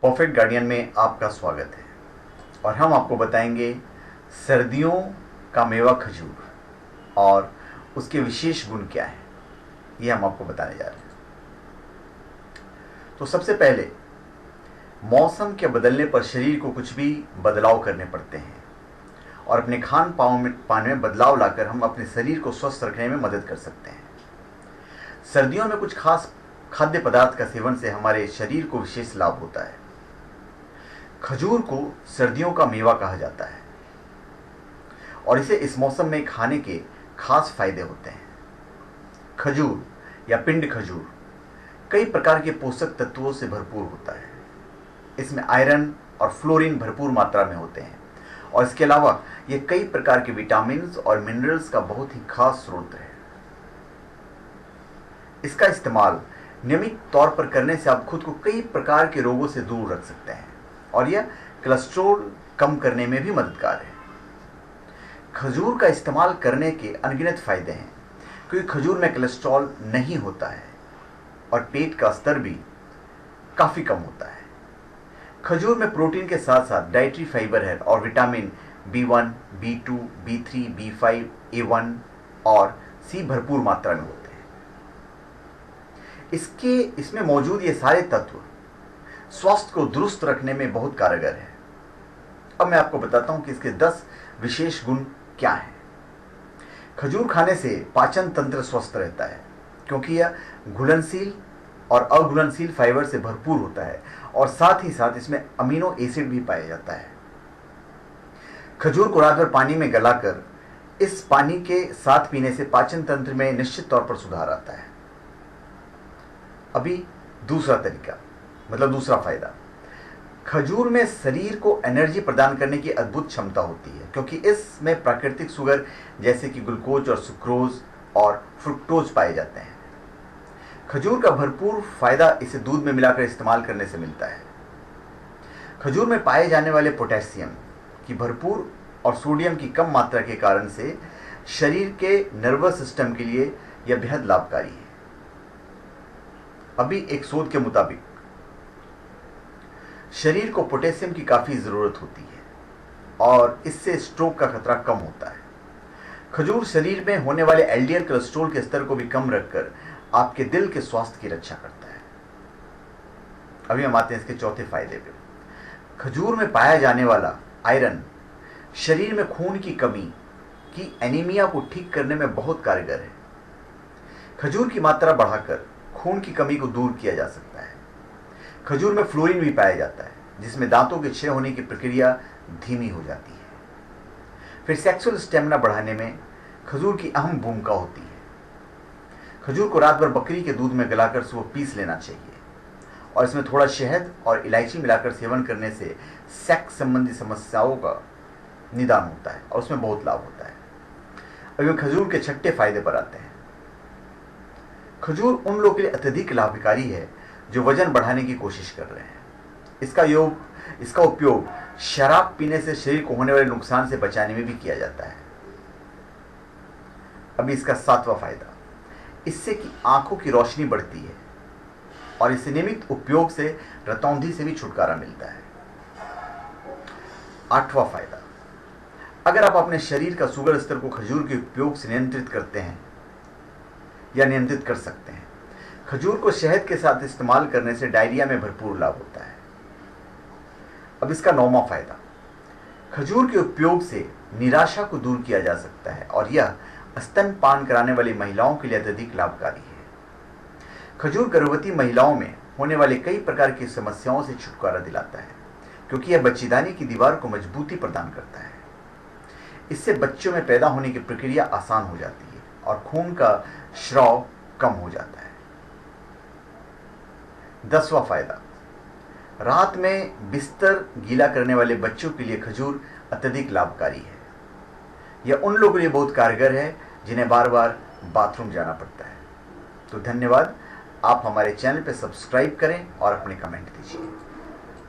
Perfect guardian में आपका स्वागत है और हम आपको बताएंगे सर्दियों का मेवा खजूर और उसके विशेष गुण क्या हैं। ये हम आपको बताने जा रहे हैं। तो सबसे पहले मौसम के बदलने पर शरीर को कुछ भी बदलाव करने पड़ते हैं और अपने खान पान में बदलाव लाकर हम अपने शरीर को स्वस्थ रखने में मदद कर सकते हैं। सर्दियों में कुछ खास खाद्य पदार्थ का सेवन से हमारे शरीर को विशेष लाभ होता है। खजूर को सर्दियों का मेवा कहा जाता है और इसे इस मौसम में खाने के खास फायदे होते हैं। खजूर या पिंड खजूर कई प्रकार के पोषक तत्वों से भरपूर होता है। इसमें आयरन और फ्लोरीन भरपूर मात्रा में होते हैं और इसके अलावा ये कई प्रकार के विटामिन्स और मिनरल्स का बहुत ही खास स्रोत है। इसका इस्तेमाल नियमित तौर पर करने से आप खुद को कई प्रकार के रोगों से दूर रख सकते हैं और यह कोलेस्ट्रॉल कम करने में भी मददगार है। खजूर का इस्तेमाल करने के अनगिनत फायदे हैं क्योंकि खजूर में कोलेस्ट्रॉल नहीं होता है और पेट का स्तर भी काफ़ी कम होता है। खजूर में प्रोटीन के साथ साथ डाइटरी फाइबर है और vitamin B1, B2, B3, B5, A1 और C भरपूर मात्रा में होते हैं। इसमें मौजूद ये सारे तत्व स्वास्थ्य को दुरुस्त रखने में बहुत कारगर है। अब मैं आपको बताता हूं कि इसके 10 विशेष गुण क्या हैं। खजूर खाने से पाचन तंत्र स्वस्थ रहता है क्योंकि यह घुलनशील और अघुलनशील फाइबर से भरपूर होता है और साथ ही साथ इसमें अमीनो एसिड भी पाया जाता है। खजूर को रात भर पानी में गलाकर इस पानी के साथ पीने से पाचन तंत्र में निश्चित तौर पर सुधार आता है। अभी दूसरा तरीका दूसरा फायदा, खजूर में शरीर को एनर्जी प्रदान करने की अद्भुत क्षमता होती है क्योंकि इसमें प्राकृतिक शुगर जैसे कि ग्लूकोज और सुक्रोज और फ्रुक्टोज पाए जाते हैं। खजूर का भरपूर फायदा इसे दूध में मिलाकर इस्तेमाल करने से मिलता है। खजूर में पाए जाने वाले पोटेशियम की भरपूर और सोडियम की कम मात्रा के कारण से शरीर के नर्वस सिस्टम के लिए यह बेहद लाभकारी है। अभी एक शोध के मुताबिक शरीर को पोटेशियम की काफ़ी ज़रूरत होती है और इससे स्ट्रोक का खतरा कम होता है। खजूर शरीर में होने वाले एलडीएल कोलेस्ट्रॉल के स्तर को भी कम रखकर आपके दिल के स्वास्थ्य की रक्षा करता है। अभी हम आते हैं इसके चौथे फायदे पे। खजूर में पाया जाने वाला आयरन शरीर में खून की कमी की एनीमिया को ठीक करने में बहुत कारगर है। खजूर की मात्रा बढ़ाकर खून की कमी को दूर किया जा सकता है। खजूर में फ्लोरीन भी पाया जाता है जिसमें दांतों के क्षय होने की प्रक्रिया धीमी हो जाती है। फिर सेक्सुअल स्टेमिना बढ़ाने में खजूर की अहम भूमिका होती है। खजूर को रात भर बकरी के दूध में गलाकर सुबह पीस लेना चाहिए और इसमें थोड़ा शहद और इलायची मिलाकर सेवन करने से सेक्स संबंधी समस्याओं का निदान होता है और उसमें बहुत लाभ होता है। अभी खजूर के छठे फायदे पर आते हैं। खजूर उन लोगों के लिए अत्यधिक लाभकारी है जो वजन बढ़ाने की कोशिश कर रहे हैं। इसका उपयोग शराब पीने से शरीर को होने वाले नुकसान से बचाने में भी किया जाता है। अभी इसका सातवां फायदा, इससे कि आंखों की रोशनी बढ़ती है और इससे नियमित उपयोग से रतौंधी से भी छुटकारा मिलता है। आठवां फायदा, अगर आप अपने शरीर का शुगर स्तर को खजूर के उपयोग से नियंत्रित करते हैं या नियंत्रित कर सकते हैं। खजूर को शहद के साथ इस्तेमाल करने से डायरिया में भरपूर लाभ होता है। अब इसका नौवां फायदा, खजूर के उपयोग से निराशा को दूर किया जा सकता है और यह स्तनपान कराने वाली महिलाओं के लिए अत्यधिक लाभकारी है। खजूर गर्भवती महिलाओं में होने वाले कई प्रकार की समस्याओं से छुटकारा दिलाता है क्योंकि यह बच्चेदानी की दीवार को मजबूती प्रदान करता है। इससे बच्चों में पैदा होने की प्रक्रिया आसान हो जाती है और खून का स्राव कम हो जाता है। 10वां फायदा, रात में बिस्तर गीला करने वाले बच्चों के लिए खजूर अत्यधिक लाभकारी है। यह उन लोगों के लिए बहुत कारगर है जिन्हें बार बार बाथरूम जाना पड़ता है। तो धन्यवाद। आप हमारे चैनल पर सब्सक्राइब करें और अपने कमेंट दीजिए।